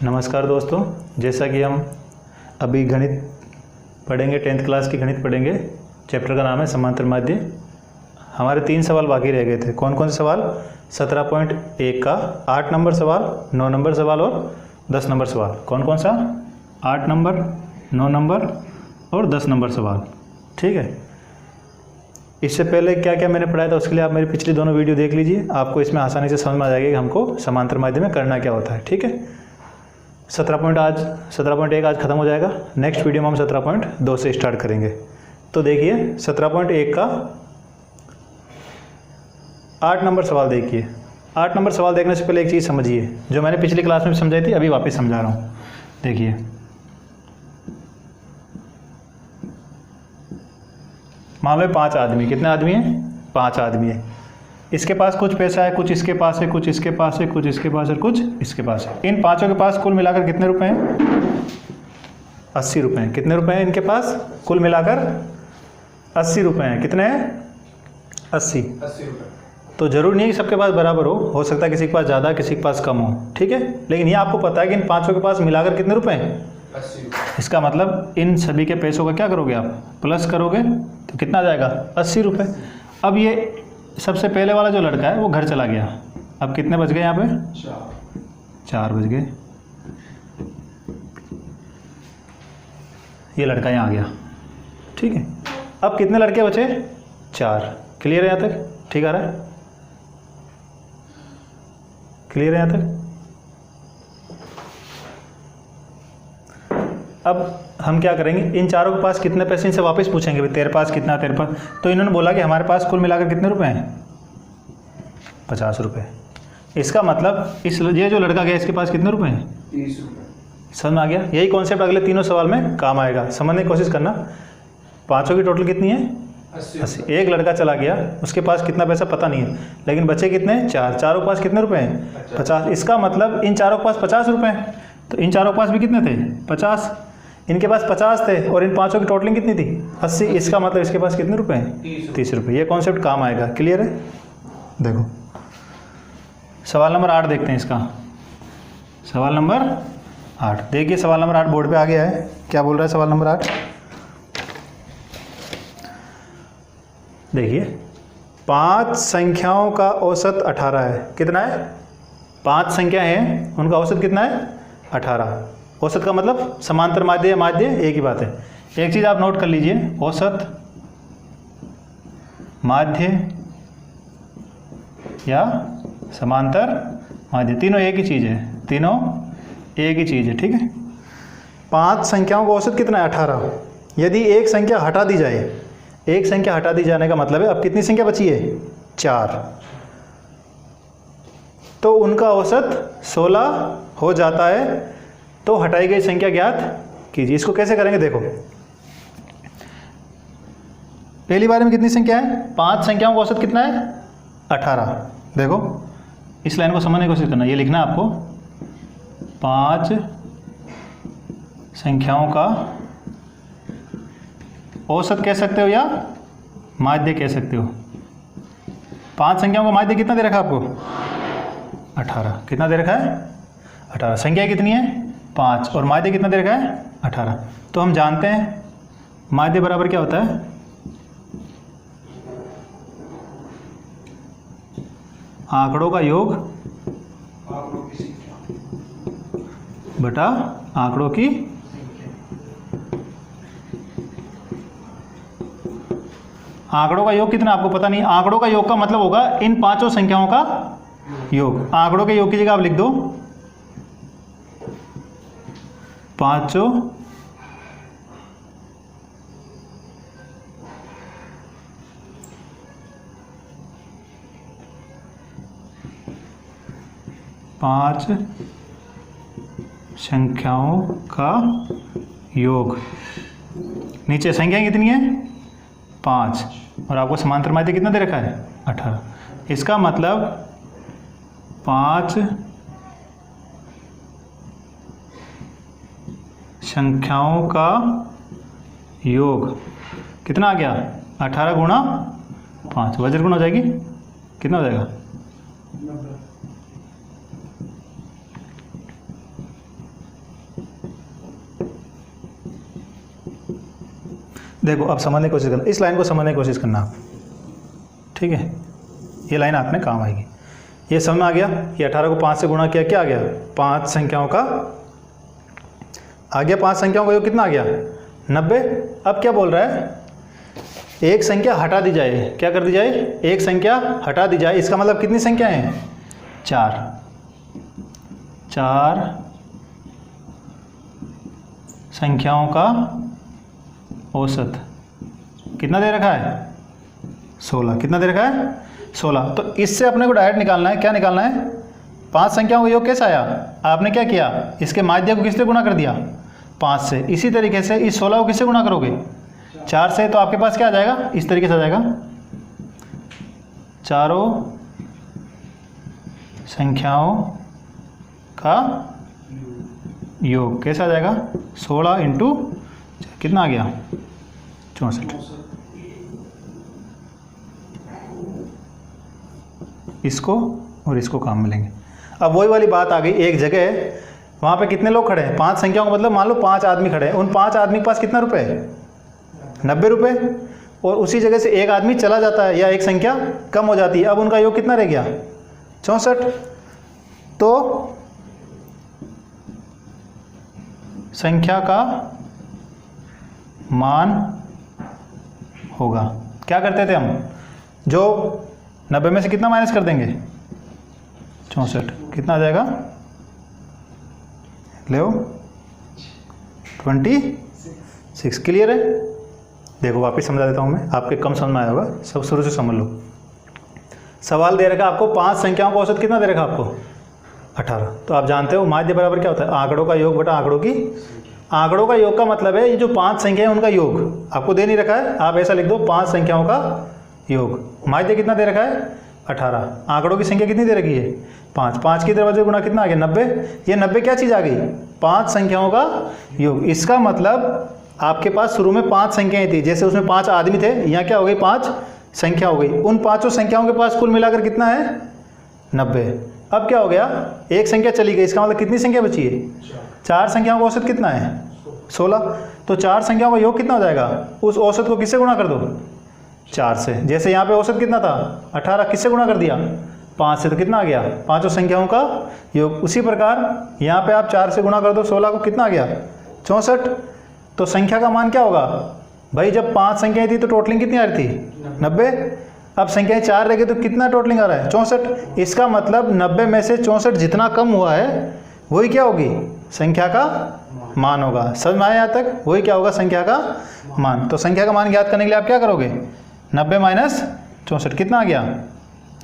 नमस्कार दोस्तों, जैसा कि हम अभी गणित पढ़ेंगे, 10th क्लास की गणित पढ़ेंगे। चैप्टर का नाम है समांतर माध्य। हमारे 3 सवाल बाकी रह गए थे। कौन कौन से सवाल? 17.1 का 8 नंबर सवाल, 9 नंबर सवाल और 10 नंबर सवाल। कौन कौन सा? 8 नंबर, 9 नंबर और 10 नंबर सवाल। ठीक है। इससे पहले क्या क्या मैंने पढ़ाया था उसके लिए आप मेरी पिछली दोनों वीडियो देख लीजिए। आपको इसमें आसानी से समझ में आ जाएगा कि हमको समांतर माध्य में करना क्या होता है। ठीक है। 17.1 आज ख़त्म हो जाएगा। नेक्स्ट वीडियो में हम 17.2 से स्टार्ट करेंगे। तो देखिए 17.1 का 8 नंबर सवाल देखिए। 8 नंबर सवाल देखने से पहले एक चीज़ समझिए, जो मैंने पिछली क्लास में समझाई थी, अभी वापस समझा रहा हूँ। देखिए, मान लो 5 आदमी। कितने आदमी हैं? 5 आदमी है। इसके पास कुछ पैसा है, कुछ इसके पास है, कुछ इसके पास है, कुछ इसके पास है, कुछ इसके पास है। इन पांचों के पास कुल मिलाकर कितने रुपए हैं? 80 रुपये हैं। कितने रुपए हैं इनके पास? कुल मिलाकर 80 रुपये हैं। कितने हैं? 80 रुपये। तो जरूर नहीं है कि सबके पास बराबर हो सकता है किसी के पास ज़्यादा, किसी के पास कम हो। ठीक है। लेकिन ये आपको पता है कि इन पाँचों के पास मिलाकर कितने रुपए हैं? 80 रुपये। इसका मतलब इन सभी के पैसों का क्या करोगे आप? प्लस करोगे तो कितना आ जाएगा? 80 रुपये। अब ये सबसे पहले वाला जो लड़का है वो घर चला गया। अब कितने बच गए यहाँ पे? 4 बच गए। ये लड़का यहाँ आ गया। ठीक है। अब कितने लड़के बचे? 4। क्लियर है यहाँ तक? ठीक आ रहा है? क्लियर है यहाँ तक? अब हम क्या करेंगे, इन चारों के पास कितने पैसे इनसे वापस पूछेंगे, भाई तेरे पास कितना, तेरे पास। तो इन्होंने बोला कि हमारे पास कुल मिलाकर कितने रुपए हैं? 50 रुपये। इसका मतलब ये जो लड़का गया इसके पास कितने रुपए हैं? 30 रुपये। समझ में आ गया? यही कॉन्सेप्ट अगले तीनों सवाल में काम आएगा। समझने की कोशिश करना। पाँचों की टोटल कितनी है? 80। एक लड़का चला गया, उसके पास कितना पैसा पता नहीं है, लेकिन बचे कितने? 4। चारों के पास कितने रुपए हैं? 50। इसका मतलब इन चारों के पास 50 रुपये हैं। तो इन चारों के पास भी कितने थे? 50। इनके पास 50 थे और इन पांचों की टोटलिंग कितनी थी? 80। इसका मतलब इसके पास कितने रुपए हैं? 30 रुपये। ये कॉन्सेप्ट काम आएगा। क्लियर है? देखो सवाल नंबर 8 देखते हैं इसका। सवाल नंबर 8 देखिए। सवाल नंबर 8 बोर्ड पे आ गया है। क्या बोल रहा है सवाल नंबर 8? देखिए, 5 संख्याओं का औसत 18 है। कितना है? 5 संख्या हैं, उनका औसत कितना है? 18। औसत का मतलब समांतर माध्य या माध्य एक ही बात है। एक चीज़ आप नोट कर लीजिए, औसत, माध्य या समांतर माध्य, तीनों एक ही चीज़ है। तीनों एक ही चीज़ है। ठीक है। 5 संख्याओं का औसत कितना है? 18। यदि एक संख्या हटा दी जाए, एक संख्या हटा दी जाने का मतलब है अब कितनी संख्या बची है? 4। तो उनका औसत 16 हो जाता है। तो हटाई गई संख्या ज्ञात कीजिए। इसको कैसे करेंगे? देखो, पहली बार में कितनी संख्या है? 5 संख्याओं का औसत कितना है? 18। देखो, इस लाइन को समझने की कोशिश करना। ये लिखना है आपको, 5 संख्याओं का औसत कह सकते हो या माध्य कह सकते हो। 5 संख्याओं का माध्य कितना दे रखा है आपको? 18। कितना दे रखा है? 18। संख्या कितनी है? 5 और माध्य कितना दे रखा है? 18। तो हम जानते हैं माध्य बराबर क्या होता है? आंकड़ों का योग बटा आंकड़ों की। आंकड़ों का योग कितना आपको पता नहीं। आंकड़ों का योग का मतलब होगा इन 5 संख्याओं का योग। आंकड़ों के योग की जगह आप लिख दो 5 संख्याओं का योग। नीचे संख्याएं कितनी है? 5। और आपको समांतर माध्य कितना दे रखा है? 18। इसका मतलब 5 संख्याओं का योग कितना आ गया? 18 गुणा 5। वज्र गुण हो जाएगी, कितना हो जाएगा? देखो अब समझने की कोशिश करना, इस लाइन को समझने की कोशिश करना आप, ठीक है। ये लाइन आप में काम आएगी। ये समझ में आ गया। ये 18 को 5 से गुणा किया, क्या आ गया? 5 संख्याओं का आ गया। 5 संख्याओं का योग कितना आ गया? 90। अब क्या बोल रहा है? एक संख्या हटा दी जाए। क्या कर दी जाए? एक संख्या हटा दी जाए। इसका मतलब कितनी संख्या हैं? 4। 4 संख्याओं का औसत कितना दे रखा है? 16। कितना दे रखा है? 16। तो इससे अपने को डायरेक्ट निकालना है। क्या निकालना है? 5 संख्याओं का योग कैसा आया? आपने क्या किया? इसके माध्य को किससे गुणा कर दिया? 5 से। इसी तरीके से इस 16 को किससे गुणा करोगे? 4 से। तो आपके पास क्या आ जाएगा? इस तरीके से आ जाएगा, चारों संख्याओं का योग कैसा आ जाएगा? 16 इंटू कितना आ गया? 64। इसको और इसको काम मिलेंगे। अब वही वाली बात आ गई, एक जगह वहाँ पे कितने लोग खड़े हैं? 5 संख्याओं का मतलब मान लो 5 आदमी खड़े हैं। उन 5 आदमी के पास कितना रुपए है? 90 रुपये। और उसी जगह से एक आदमी चला जाता है या एक संख्या कम हो जाती है। अब उनका योग कितना रह गया? 64। तो संख्या का मान होगा, क्या करते थे हम? जो 90 में से कितना माइनस कर देंगे? 64। कितना आ जाएगा? ले 26। क्लियर है? देखो वापस समझा देता हूँ मैं, आपके कम समझ में आया होगा, सब शुरू से समझ लो। सवाल दे रखा आपको 5 संख्याओं का औसत कितना दे रखा आपको? 18। तो आप जानते हो माध्य बराबर क्या होता है? आंकड़ों का योग बटा आंकड़ों की। आंकड़ों का योग का मतलब है ये जो 5 संख्या है उनका योग आपको दे नहीं रखा है। आप ऐसा लिख दो 5 संख्याओं का योग। माध्य कितना दे रखा है? 18। आंकड़ों की संख्या कितनी दे रखी है? 5। 5 की दरवाजे गुणा कितना आ गया? 90। ये 90 क्या चीज़ आ गई? 5 संख्याओं का योग। इसका मतलब आपके पास शुरू में 5 संख्याएं थी, जैसे उसमें 5 आदमी थे, यहाँ क्या हो गई? 5 संख्या हो गई। उन 5 संख्याओं के पास कुल मिलाकर कितना है? 90। अब क्या हो गया? एक संख्या चली गई। इसका मतलब कितनी संख्या बची है? 4 संख्याओं का औसत कितना है? 16। तो 4 संख्याओं का योग कितना हो जाएगा? उस औसत को किससे गुणा कर दो? 4 से। जैसे यहाँ पे औसत कितना था? 18। किससे गुणा कर दिया? 5 से। तो कितना आ गया? 5 संख्याओं का योग। उसी प्रकार यहाँ पे आप 4 से गुणा कर दो 16 को, कितना आ गया? 64। तो संख्या का मान क्या होगा भाई? जब 5 संख्याएं थी तो टोटलिंग कितनी आ रही थी? 90। अब संख्याएं 4 रह गई तो कितना टोटलिंग आ रहा है? 64। इसका मतलब 90 में से 64 जितना कम हुआ है वही क्या होगी? संख्या का मान होगा। समझ में आया यहाँ तक? वही क्या होगा? संख्या का मान। तो संख्या का मान ज्ञात करने के लिए आप क्या करोगे? 90 माइनस 64 कितना आ गया?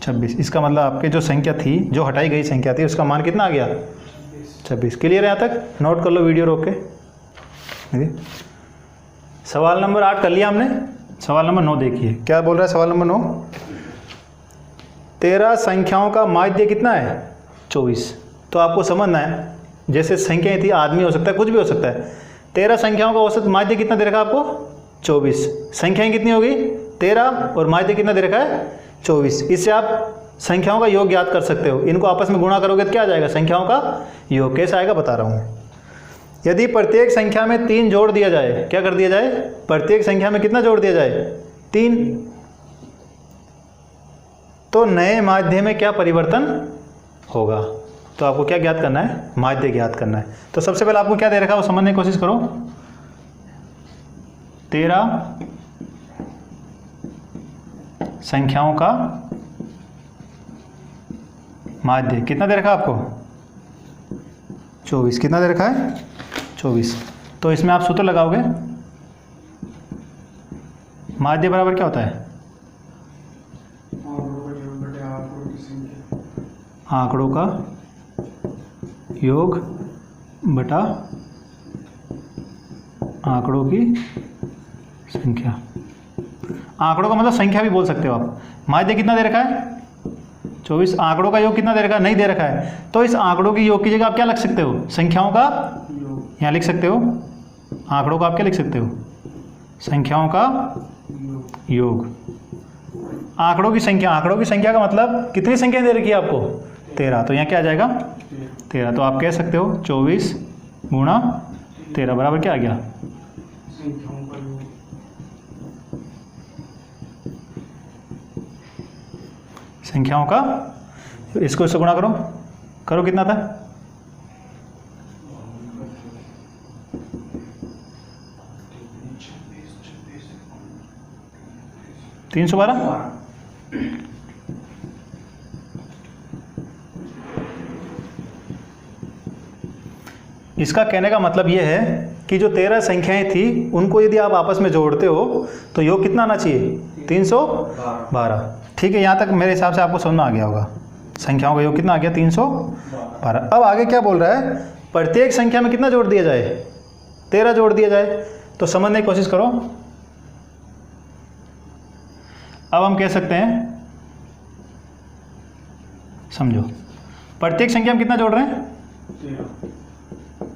26। इसका मतलब आपकी जो संख्या थी, जो हटाई गई संख्या थी, उसका मान कितना आ गया? 26। क्लियर है यहाँ तक? नोट कर लो वीडियो रोक के। सवाल नंबर 8 कर लिया हमने। सवाल नंबर 9 देखिए क्या बोल रहा है। सवाल नंबर 9, 13 संख्याओं का माध्य कितना है? 24। तो आपको समझना है, जैसे संख्याएं थी, आदमी हो सकता है, कुछ भी हो सकता है। 13 संख्याओं का औसत माध्य कितना दे रखा है आपको? 24। संख्याएं कितनी होगी? 13 और माध्य कितना दे रखा है? 24। इससे आप संख्याओं का योग ज्ञात कर सकते हो। इनको आपस में गुणा करोगे तो क्या आ जाएगा? संख्याओं का योग। कैसा आएगा बता रहा हूँ। यदि प्रत्येक संख्या में 3 जोड़ दिया जाए, क्या कर दिया जाए? प्रत्येक संख्या में कितना जोड़ दिया जाए? 3। तो नए माध्य में क्या परिवर्तन होगा? तो आपको क्या ज्ञात करना है? माध्य ज्ञात करना है। तो सबसे पहले आपको क्या दे रखा है वो समझने की कोशिश करो। 13 संख्याओं का माध्य कितना दे रखा है आपको? 24। कितना दे रखा है? 24। तो इसमें आप सूत्र लगाओगे। माध्य बराबर क्या होता है? आंकड़ों का योग बटा आंकड़ों की संख्या। आंकड़ों का मतलब संख्या भी बोल सकते हो आप। माध्य कितना दे रखा है? 24। आंकड़ों का योग कितना दे रखा है? नहीं दे रखा है। तो इस आंकड़ों की योग की जगह आप क्या लिख सकते हो? संख्याओं का यहाँ लिख सकते हो। आंकड़ों का आप क्या लिख सकते हो? संख्याओं का योग। आंकड़ों की संख्या। आंकड़ों की संख्या का मतलब कितनी संख्या दे रखी है आपको? 13। तो यहाँ क्या आ जाएगा? 13। तो आप कह सकते हो 24 गुणा 13 बराबर क्या आ गया? संख्याओं का, इसको इससे गुणा करो, करो कितना था? 312। इसका कहने का मतलब ये है कि जो 13 संख्याएं थी उनको यदि आप आपस में जोड़ते हो तो योग कितना आना चाहिए? 312। ठीक है, यहाँ तक मेरे हिसाब से आपको समझ में आ गया होगा। संख्याओं का योग कितना आ गया? 312। अब आगे क्या बोल रहा है? प्रत्येक संख्या में कितना जोड़ दिया जाए? 13 जोड़ दिया जाए। तो समझने की कोशिश करो। अब हम कह सकते हैं, समझो, प्रत्येक संख्या में कितना जोड़ रहे हैं?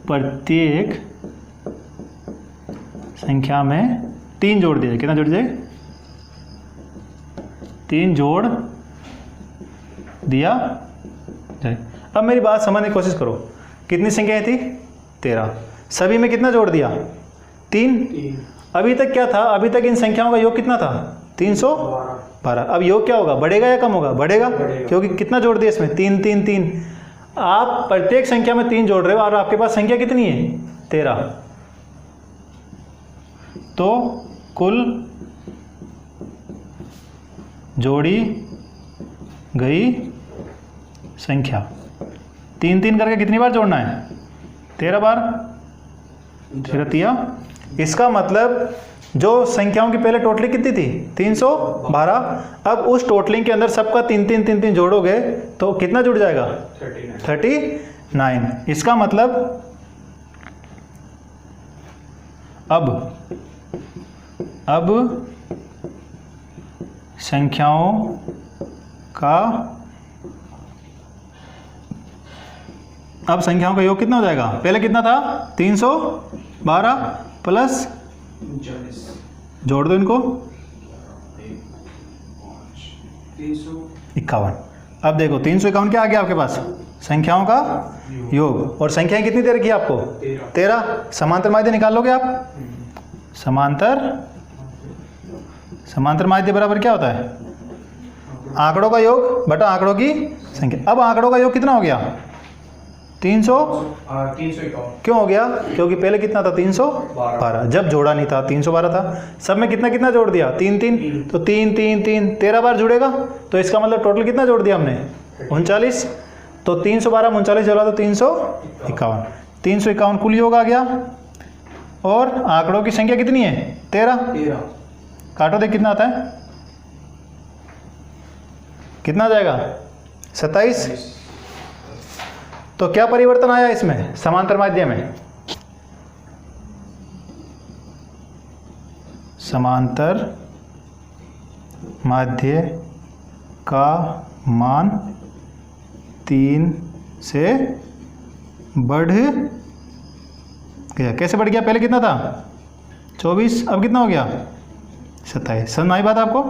प्रत्येक संख्या में 3 जोड़ दिया जाए। कितना जोड़ दिया जाए? 3 जोड़ दिया जाए। अब मेरी बात समझने की कोशिश करो। कितनी संख्याएं थी? 13। सभी में कितना जोड़ दिया? 3। अभी तक क्या था? अभी तक इन संख्याओं का योग कितना था? 312। अब योग क्या होगा? बढ़ेगा या कम होगा? बढ़ेगा, क्योंकि कितना जोड़ दिया इसमें? 3 3 3। आप प्रत्येक संख्या में 3 जोड़ रहे हो और आपके पास संख्या कितनी है? 13। तो कुल जोड़ी गई संख्या 3 3 करके कितनी बार जोड़ना है? 13 बार। 13। इसका मतलब जो संख्याओं की पहले टोटलिंग कितनी थी? 312। अब उस टोटलिंग के अंदर सबका 3 3 3 3 जोड़ोगे तो कितना जुड़ जाएगा? 39। इसका मतलब अब संख्याओं का योग कितना हो जाएगा? पहले कितना था? 312 प्लस 39। जोड़ दो इनको, 351। अब देखो 351 क्या आ गया आपके पास? संख्याओं का योग। और संख्याएं कितनी दे रखी है आपको? 13। समांतर माध्य निकाल लोगे आप? समांतर माध्य बराबर क्या होता है? आंकड़ों का योग बटा आंकड़ों की संख्या। अब आंकड़ों का योग कितना हो गया? 351। क्यों हो गया? क्योंकि पहले कितना था? 312। जब जोड़ा नहीं था 312 था। सब में कितना कितना जोड़ दिया? 3 3। तो 3 3 3 13 बार जुड़ेगा। तो इसका मतलब टोटल कितना जोड़ दिया हमने? 39। तो 312 39 जोड़ा तो 351। 351 कुल योग आ गया। और आंकड़ों की संख्या कितनी है? 13। काटो देख कितना आता है? कितना आ जाएगा? 27। तो क्या परिवर्तन आया इसमें? समांतर माध्य में समांतर माध्य का मान 3 से बढ़ गया। कैसे बढ़ गया? पहले कितना था? 24। अब कितना हो गया? 27। समझ आई बात आपको?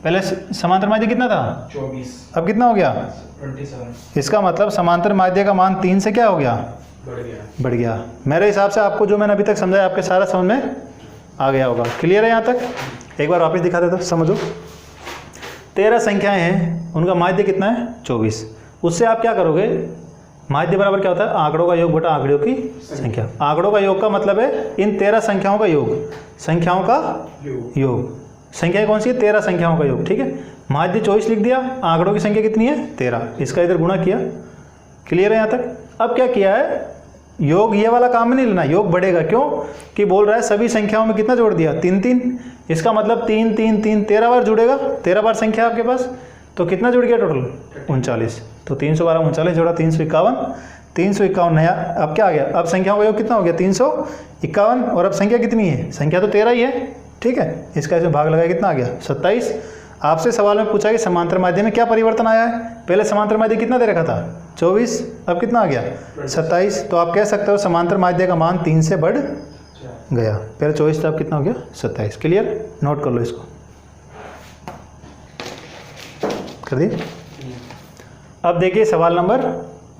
पहले समांतर माध्य कितना था? 24। अब कितना हो गया? 27। इसका मतलब समांतर माध्य का मान 3 से क्या हो गया? बढ़ गया। मेरे हिसाब से आपको जो मैंने अभी तक समझाया आपके सारा समझ में आ गया होगा। क्लियर है यहाँ तक? एक बार वापस दिखा देता, समझो। 13 संख्याएं हैं, उनका माध्य कितना है? 24। उससे आप क्या करोगे? माध्य बराबर क्या होता है? आंकड़ों का योग बटा आंकड़ों की संख्या। आंकड़ों का योग का मतलब है इन 13 संख्याओं का योग। संख्याओं का योग। संख्याएं कौन सी है? 13 संख्याओं का योग। ठीक है, माध्य 24 लिख दिया। आंकड़ों की संख्या कितनी है? 13। इसका इधर गुणा किया। क्लियर है यहाँ तक? अब क्या किया है? योग ये वाला काम नहीं लेना। योग बढ़ेगा। क्यों? कि बोल रहा है सभी संख्याओं में कितना जोड़ दिया? 3 3। इसका मतलब 3 3 3 13 बार जुड़ेगा। 13 बार संख्या आपके पास। तो कितना जुड़ गया टोटल? 39। तो 312 39 जोड़ा 351। 351 नया। अब क्या आ गया? अब संख्याओं का योग कितना हो गया? 351। और अब संख्या कितनी है? संख्या तो 13 ही है। ठीक है, इसका इसमें भाग लगाया, कितना आ गया? 27। आपसे सवाल में पूछा कि समांतर माध्य में क्या परिवर्तन आया है? पहले समांतर माध्य कितना दे रखा था? 24। अब कितना आ गया? 27। तो आप कह सकते हो समांतर माध्य का मान 3 से बढ़ गया। पहले 24 था, अब कितना हो गया? 27। क्लियर? नोट कर लो इसको। कर दिए? अब देखिए सवाल नंबर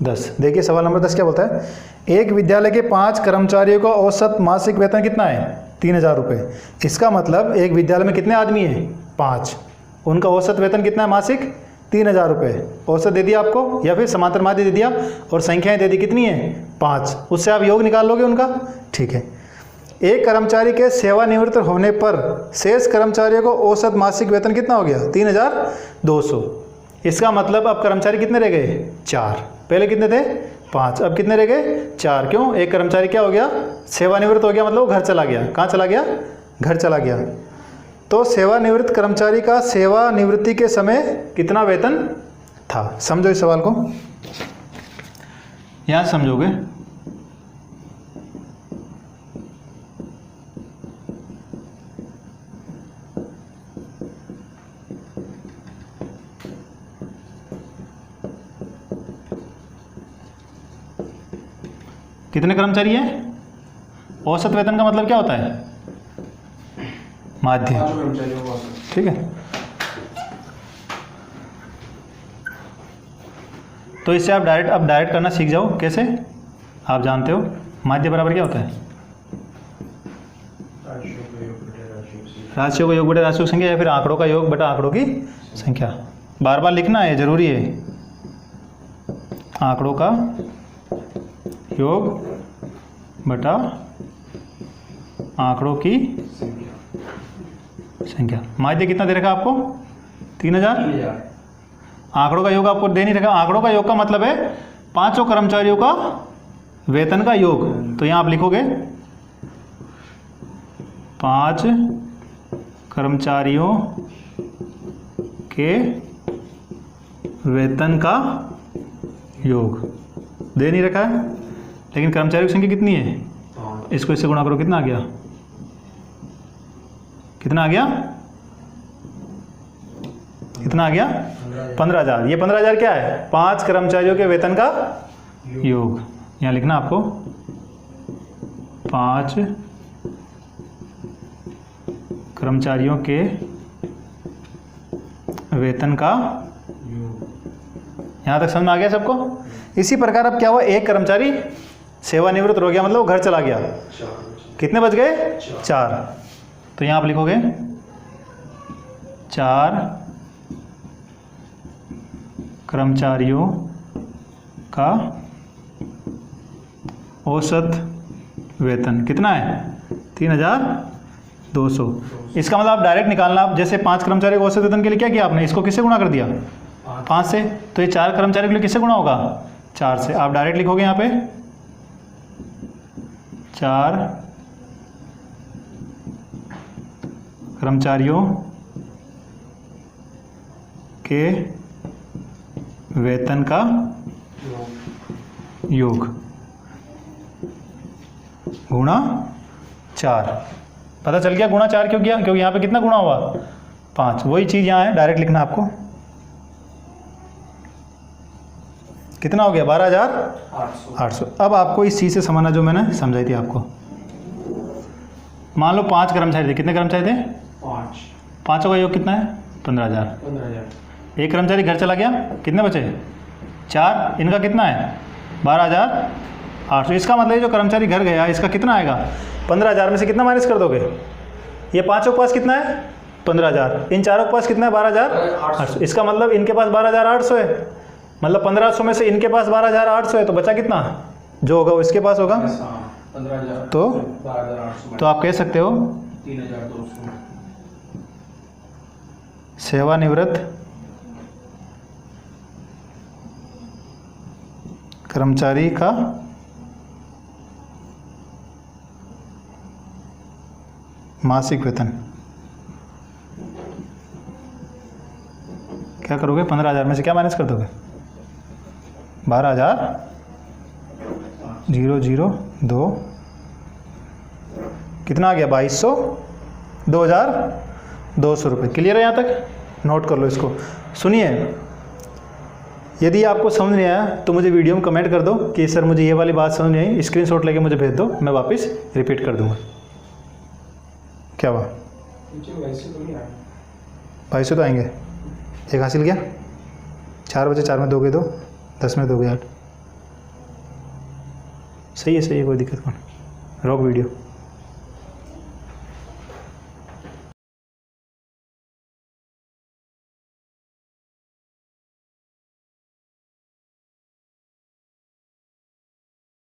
10। देखिए सवाल नंबर 10 क्या बोलता है? एक विद्यालय के 5 कर्मचारियों का औसत मासिक वेतन कितना है? 3000 रुपये। इसका मतलब एक विद्यालय में कितने आदमी हैं? 5। उनका औसत वेतन कितना है मासिक? 3000 रुपये औसत दे दिया आपको, या फिर समांतर माध्य दे दिया और संख्याएं दे दी कितनी है 5, उससे आप योग निकाल लोगे उनका। ठीक है, एक कर्मचारी के सेवानिवृत्त होने पर शेष कर्मचारियों को औसत मासिक वेतन कितना हो गया 3200। इसका मतलब अब कर्मचारी कितने रह गए 4, पहले कितने थे 5, अब कितने रह गए 4। क्यों? एक कर्मचारी क्या हो गया सेवानिवृत्त हो गया, मतलब वो घर चला गया। कहाँ चला गया? घर चला गया। तो सेवानिवृत्त कर्मचारी का सेवानिवृत्ति के समय कितना वेतन था? समझो इस सवाल को, यहाँ समझोगे। कितने कर्मचारी हैं? औसत वेतन का मतलब क्या होता है? माध्य। 5 कर्मचारियों को औसत। ठीक है, तो इससे आप डायरेक्ट करना सीख जाओ। कैसे? आप जानते हो माध्य बराबर क्या होता है? राशियों का योग बटे राशियों की संख्या, या फिर आंकड़ों का योग बटा आंकड़ों की संख्या। बार बार लिखना है, जरूरी है। आंकड़ों का योग बटा आंकड़ों की संख्या। माध्य कितना दे रखा आपको? 3000। आंकड़ों का योग आपको दे नहीं रखा। आंकड़ों का योग का मतलब है 5 कर्मचारियों का वेतन का योग। तो यहाँ आप लिखोगे 5 कर्मचारियों के वेतन का योग दे नहीं रखा है, लेकिन कर्मचारियों की संख्या कितनी है? इसको इससे गुणा करो, कितना आ गया? कितना आ गया? कितना आ गया? 15000। ये 15000 क्या है? 5 कर्मचारियों के वेतन का योग। यहाँ लिखना आपको 5 कर्मचारियों के वेतन का यहाँ तक समझ में आ गया सबको? इसी प्रकार अब क्या हुआ, एक कर्मचारी सेवानिवृत्त हो गया, मतलब वो घर चला गया। कितने बच गए? 4। तो यहाँ आप लिखोगे 4 कर्मचारियों का औसत वेतन कितना है? 3200। इसका मतलब आप डायरेक्ट निकालना। आप जैसे 5 कर्मचारी के औसत वेतन के लिए क्या किया आपने? इसको किससे गुणा कर दिया? 5 से। तो ये 4 कर्मचारी के लिए किससे गुणा होगा? 4 से। आप डायरेक्ट लिखोगे यहाँ पे 4 कर्मचारियों के वेतन का योग गुणा 4। पता चल गया गुणा 4 क्यों किया? क्योंकि यहाँ पे कितना गुणा हुआ? 5। वही चीज़ यहाँ है, डायरेक्ट लिखना आपको। कितना हो गया? 12800। अब आपको इस चीज़ से समझना जो मैंने समझाई थी आपको। मान लो 5 कर्मचारी थे। कितने कर्मचारी थे? 5। 5 का योग कितना है? 15000। एक कर्मचारी घर चला गया, कितने बचे? 4। इनका कितना है? 12800। इसका मतलब जो कर्मचारी घर गया इसका कितना आएगा? 15000 में से कितना माइनस कर दोगे? ये 5 के पास कितना है? 15000। इन 4 के पास कितना है? 12800। इसका मतलब इनके पास 12800 है। मतलब 1500 में से इनके पास 12800 है, तो बचा कितना? जो होगा वो इसके पास होगा। 15,000 तो 12,800 तो आप कह सकते हो 3,200। सेवानिवृत्त कर्मचारी का मासिक वेतन क्या करोगे? 15000 में से क्या माइनस कर दोगे? 12,002 कितना आ गया? 2200 2200 रुपये। क्लियर है यहाँ तक? नोट कर लो इसको। सुनिए, यदि आपको समझ नहीं आया तो मुझे वीडियो में कमेंट कर दो कि सर मुझे ये वाली बात समझ नहीं आई, स्क्रीनशॉट लेके मुझे भेज दो, मैं वापस रिपीट कर दूंगा। क्या हुआ? 2200 तो आएंगे। एक हासिल किया? 4 बचे, 4 में 2 गए 2, 10 में 2 गए 8। सही है, कोई दिक्कत नहीं। रोक वीडियो।